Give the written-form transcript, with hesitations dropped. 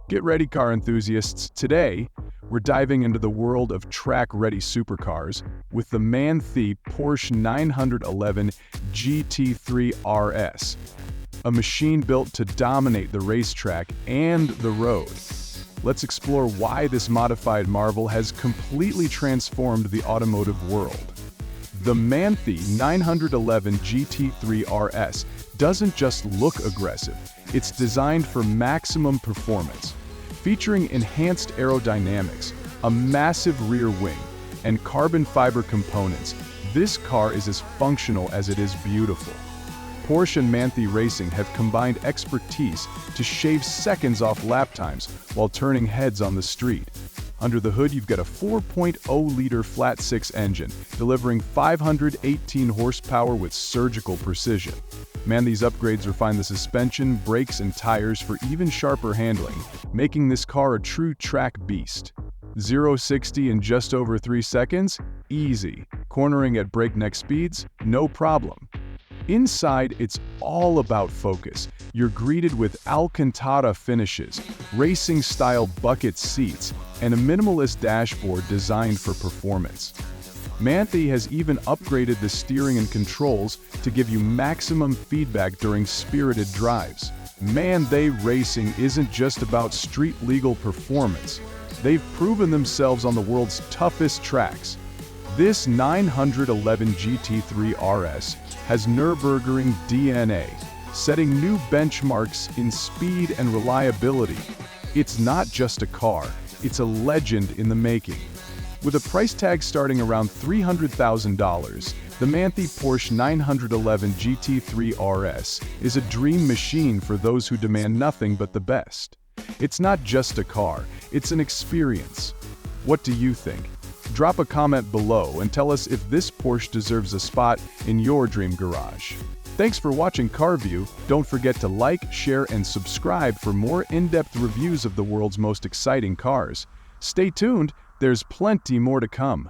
Get ready, car enthusiasts. Today, we're diving into the world of track-ready supercars with the Manthey Porsche 911 GT3 RS, a machine built to dominate the racetrack and the road. Let's explore why this modified marvel has completely transformed the automotive world. The Manthey 911 GT3 RS doesn't just look aggressive, it's designed for maximum performance. Featuring enhanced aerodynamics, a massive rear wing, and carbon fiber components, this car is as functional as it is beautiful. Porsche and Manthey Racing have combined expertise to shave seconds off lap times while turning heads on the street. Under the hood, you've got a 4.0-liter flat-six engine, delivering 518 horsepower with surgical precision. Manthey's upgrades refine the suspension, brakes, and tires for even sharper handling, making this car a true track beast. 0-60 in just over 3 seconds? Easy. Cornering at breakneck speeds? No problem. Inside, it's all about focus. You're greeted with Alcantara finishes, racing-style bucket seats, and a minimalist dashboard designed for performance. Manthey has even upgraded the steering and controls to give you maximum feedback during spirited drives. Manthey Racing isn't just about street-legal performance. They've proven themselves on the world's toughest tracks. This 911 GT3 RS has Nürburgring DNA, setting new benchmarks in speed and reliability. It's not just a car, it's a legend in the making. With a price tag starting around $300,000, the Manthey Porsche 911 GT3 RS is a dream machine for those who demand nothing but the best. It's not just a car, it's an experience. What do you think? Drop a comment below and tell us if this Porsche deserves a spot in your dream garage. Thanks for watching CarView. Don't forget to like, share, and subscribe for more in-depth reviews of the world's most exciting cars. Stay tuned, there's plenty more to come.